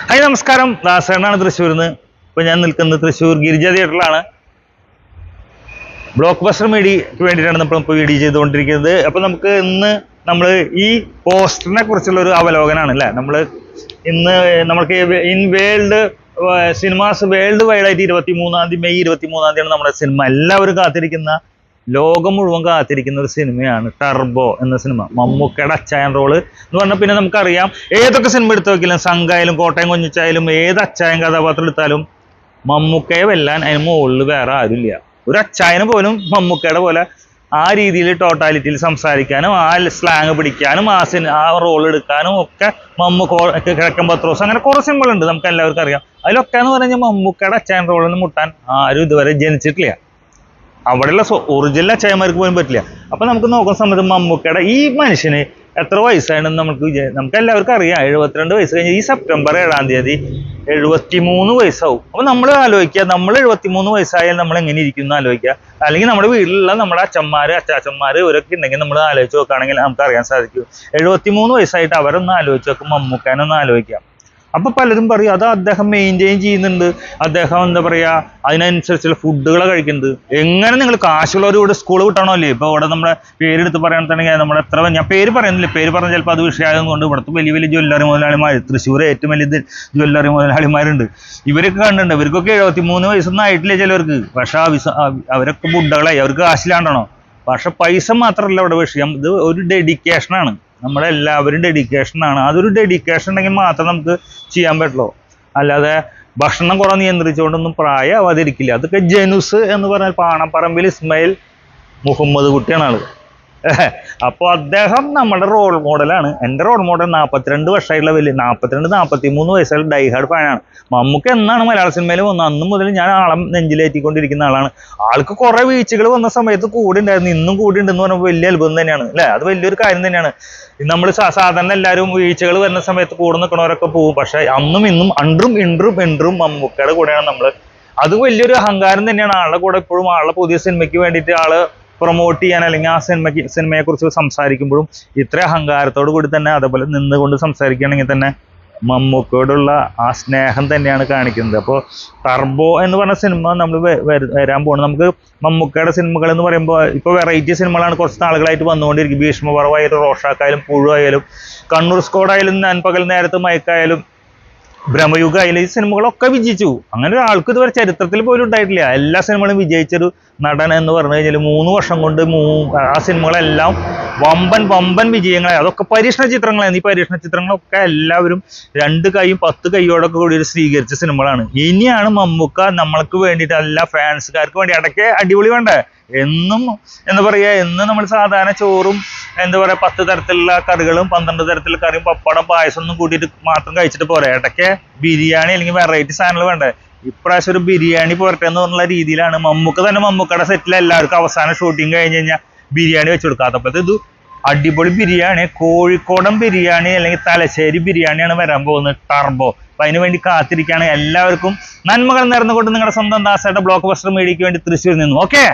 Hi നമസ്കാരം, ദാസേനാണ് തൃശ്ശൂരിൽ നിന്ന്. ഇപ്പോൾ ഞാൻ നിൽക്കുന്നത് തൃശ്ശൂർ ഗിരിജ തിയേറ്ററിലാണ്. ബ്ലോക്ക് ബസ്റ്റർ മീഡിയക്ക് വേണ്ടിയിട്ടാണ് ഇപ്പോൾ വീഡിയോ ചെയ്തുകൊണ്ടിരിക്കുന്നത്. അപ്പോൾ നമ്മൾ ഈ പോസ്റ്ററിനെ കുറിച്ചുള്ള ഒരു അവലോകനമാണ് അല്ലേ. നമ്മൾക്ക് ഇൻ വേൾഡ് സിനിമാസ് വേൾഡ് വൈഡായിട്ട് മെയ് 23 നമ്മുടെ സിനിമ എല്ലാവരും കാത്തിരിക്കുന്ന, ലോകം മുഴുവൻ കാത്തിരിക്കുന്ന ഒരു സിനിമയാണ് ടർബോ എന്ന സിനിമ. മമ്മൂക്കയുടെ അച്ചായൻ റോള് എന്ന് പറഞ്ഞാൽ പിന്നെ നമുക്കറിയാം, ഏതൊക്കെ സിനിമ എടുത്തു നോക്കിയാലും, സംഘായാലും കോട്ടയം കുഞ്ഞിച്ചായാലും ഏത് അച്ചായൻ കഥാപാത്രം എടുത്താലും മമ്മൂക്കയെ വെല്ലാൻ അതിന് മുകളിൽ വേറെ ആരുമില്ല. ഒരു അച്ചായന് പോലും മമ്മൂക്കയുടെ പോലെ ആ രീതിയിൽ ടോട്ടാലിറ്റിയിൽ സംസാരിക്കാനും ആ സ്ലാങ് പിടിക്കാനും ആ റോൾ എടുക്കാനും ഒക്കെ കിഴക്കൻ പത്രോസ്, അങ്ങനെ കുറേ സിനിമകളുണ്ട് നമുക്ക് എല്ലാവർക്കും അറിയാം. അതിലൊക്കെ എന്ന് പറഞ്ഞാൽ മമ്മൂക്കയുടെ അച്ചായൻ റോളിന് മുട്ടാൻ ആരും ഇതുവരെ ജനിച്ചിട്ടില്ല. അവിടെയുള്ള ഒറിജിനൽ അച്ചായന്മാർക്ക് പോലും പറ്റില്ല. അപ്പൊ നമുക്ക് നോക്കുന്ന സമയത്ത് മമ്മൂക്കയുടെ ഈ മനുഷ്യന് എത്ര വയസ്സാണെന്ന് നമുക്ക് എല്ലാവർക്കും അറിയാം. 72 വയസ്സ് കഴിഞ്ഞ് ഈ സെപ്റ്റംബർ 7 73 വയസ്സാവും. അപ്പൊ നമ്മൾ ആലോചിക്കുക, നമ്മൾ 73 വയസ്സായാൽ നമ്മൾ എങ്ങനെ ഇരിക്കുന്നു ആലോചിക്കുക. അല്ലെങ്കിൽ നമ്മുടെ വീട്ടിലുള്ള നമ്മുടെ അച്ഛന്മാര് അച്ചാച്ചന്മാര് ഇവരൊക്കെ ഉണ്ടെങ്കിൽ നമ്മൾ ആലോചിച്ച് നോക്കുകയാണെങ്കിൽ നമുക്ക് അറിയാൻ സാധിക്കും. 73 വയസ്സായിട്ട് അവരൊന്ന് ആലോചിച്ച് നോക്കും, മമ്മൂക്കാനൊന്ന് ആലോചിക്കാം. അപ്പൊ പലരും പറയും അത് അദ്ദേഹം മെയിൻറ്റെയിൻ ചെയ്യുന്നുണ്ട്, അദ്ദേഹം എന്താ പറയാ അതിനനുസരിച്ചുള്ള ഫുഡുകൾ കഴിക്കുന്നുണ്ട്. എങ്ങനെ നിങ്ങൾ കാശുള്ളവർ സ്കൂൾ വിട്ടണോ അല്ലേ? ഇപ്പൊ ഇവിടെ നമ്മുടെ പേരെടുത്ത് പറയാണെന്നുണ്ടെങ്കിൽ നമ്മുടെ ഞാൻ പേര് പറയുന്നില്ല, പേര് പറഞ്ഞാൽ ചിലപ്പോൾ അത് വിഷയമായതുകൊണ്ട് ഇവിടുത്തെ വലിയ വലിയ ജ്വല്ലറി മുതലാളിമാർ, തൃശ്ശൂർ ഏറ്റവും വലിയ ജ്വല്ലറി മുതലാളിമാരുണ്ട്, ഇവരൊക്കെ കണ്ടിട്ടുണ്ട്. ഇവർക്കൊക്കെ 73 വയസ്സൊന്നും ആയിട്ടില്ല ചിലവർക്ക്. പക്ഷെ അവരൊക്കെ ഫുഡുകളായി, അവർക്ക് കാശിലാണ്ടണോ? പക്ഷെ പൈസ മാത്രമല്ല ഇവിടെ വിഷയം, ഇത് ഒരു ഡെഡിക്കേഷനാണ്. നമ്മളെല്ലാവരും ഡെഡിക്കേഷനാണ്. അതൊരു ഡെഡിക്കേഷൻ ഉണ്ടെങ്കിൽ മാത്രം നമുക്ക് ചെയ്യാൻ പറ്റുള്ളൂ. അല്ലാതെ ഭക്ഷണം കുറെ നിയന്ത്രിച്ചുകൊണ്ടൊന്നും പ്രായമാവാതിരിക്കില്ല. അതൊക്കെ ജനുസ് എന്ന് പറഞ്ഞാൽ പാണപ്പറമ്പിൽ ഇസ്മായിൽ മുഹമ്മദ് കുട്ടിയാണ് ആള്. അപ്പോൾ അദ്ദേഹം നമ്മുടെ റോൾ മോഡലാണ്. എൻ്റെ റോൾ മോഡൽ 42 വർഷമായിട്ടുള്ള 43 വയസ്സുള്ള ഡൈഹാർഡ് ഫാനാണ്. മമ്മൂക്ക എന്നാണ് മലയാള സിനിമയിൽ വന്നത് അന്ന് മുതൽ ഞാൻ ആളം നെഞ്ചിലേറ്റിക്കൊണ്ടിരിക്കുന്ന ആളാണ്. ആൾക്ക് കുറെ വീഴ്ചകൾ വന്ന സമയത്ത് കൂടെ ഉണ്ടായിരുന്നു, ഇന്നും കൂടെ ഉണ്ടെന്ന് പറഞ്ഞാൽ വലിയ അത്ഭുതം തന്നെയാണ് അല്ലേ. അത് വലിയൊരു കാര്യം തന്നെയാണ്. നമ്മൾ സാധാരണ എല്ലാവരും വീഴ്ചകൾ വരുന്ന സമയത്ത് കൂടെ നിൽക്കണവരൊക്കെ പോകും. പക്ഷെ അന്നും ഇന്നും ഇൻട്രും മമ്മൂക്കയുടെ കൂടെയാണ് നമ്മൾ. അത് വലിയൊരു അഹങ്കാരം തന്നെയാണ്. ആളുടെ കൂടെ ഇപ്പോഴും ആളുടെ പുതിയ സിനിമയ്ക്ക് വേണ്ടിയിട്ട് ആള് പ്രൊമോട്ട് ചെയ്യാൻ അല്ലെങ്കിൽ ആ സിനിമയെ കുറിച്ച് സംസാരിക്കുമ്പോഴും ഇത്ര അഹങ്കാരത്തോടു കൂടി തന്നെ അതേപോലെ നിന്നുകൊണ്ട് സംസാരിക്കുകയാണെങ്കിൽ തന്നെ മമ്മൂക്കയോടുള്ള ആ സ്നേഹം തന്നെയാണ് കാണിക്കുന്നത്. അപ്പോൾ ടർബോ എന്ന് പറഞ്ഞ സിനിമ നമ്മൾ വരാൻ പോകുന്നത്. നമുക്ക് മമ്മൂക്കയുടെ സിനിമകൾ എന്ന് പറയുമ്പോൾ ഇപ്പോൾ വെറൈറ്റി സിനിമകളാണ് കുറച്ച് നാളുകളായിട്ട് വന്നുകൊണ്ടിരിക്കും. ഭീഷ്മപർവ്വമായാലും റോഷാക്കായാലും പുഴു ആയാലും കണ്ണൂർ സ്കോഡായാലും നൻപകൽ നേരത്ത് മയക്കായാലും ഭ്രമയുഗമായാലും ഈ സിനിമകളൊക്കെ വിജയിച്ചു. അങ്ങനെ ഒരാൾക്ക് ഇതുവരെ ചരിത്രത്തിൽ പോലും ഉണ്ടായിട്ടില്ല. എല്ലാ സിനിമകളും വിജയിച്ചൊരു നടൻ എന്ന് പറഞ്ഞു കഴിഞ്ഞാൽ 3 വർഷം കൊണ്ട് ആ സിനിമകളെല്ലാം വമ്പൻ വിജയങ്ങളായി. അതൊക്കെ പരീക്ഷണ ചിത്രങ്ങളായിരുന്നു. ഈ പരീക്ഷണ ചിത്രങ്ങളൊക്കെ എല്ലാവരും 2 കൈയും 10 കൈയോടൊക്കെ കൂടി സ്വീകരിച്ച സിനിമകളാണ്. ഇനിയാണ് മമ്മൂക്ക നമ്മൾക്ക് വേണ്ടിയിട്ട് എല്ലാ ഫാൻസുകാർക്ക് വേണ്ടി ഇടയ്ക്ക് അടിപൊളി വേണ്ടേ. എന്നും എന്താ പറയുക, എന്നും നമ്മൾ സാധാരണ ചോറും എന്താ പറയുക 10 തരത്തിലുള്ള കറികളും 12 തരത്തിലുള്ള കറിയും പപ്പടം പായസം ഒന്നും കൂട്ടിയിട്ട് മാത്രം കഴിച്ചിട്ട് പോരാ. ഇടയ്ക്ക് ബിരിയാണി അല്ലെങ്കിൽ വെറൈറ്റി സാധനങ്ങൾ വേണ്ടേ. ഇപ്രാവശ്യം ഒരു ബിരിയാണി പോരട്ടെ എന്ന് പറഞ്ഞുള്ള രീതിയിലാണ് മമ്മൂക്കയുടെ സെറ്റിൽ എല്ലാവർക്കും അവസാനം ഷൂട്ടിങ് കഴിഞ്ഞ് കഴിഞ്ഞാൽ ബിരിയാണി വെച്ച് കൊടുക്കുക. അതപ്പോഴത്തെ ഇത് അടിപൊളി ബിരിയാണി, കോഴിക്കോടൻ ബിരിയാണി അല്ലെങ്കിൽ തലശ്ശേരി ബിരിയാണിയാണ് വരാൻ പോകുന്നത് ടർബോ. അപ്പൊ അതിനു വേണ്ടി കാത്തിരിക്കുകയാണ്. എല്ലാവർക്കും നന്മകൾ നേർന്നുകൊണ്ട് നിങ്ങളുടെ സ്വന്തം ദാസേട്ട ബ്ലോക്ക് ബസ്റ്റർ മീഡിയക്ക് വേണ്ടി തൃശ്ശൂരിൽ നിന്നും. ഓക്കെ.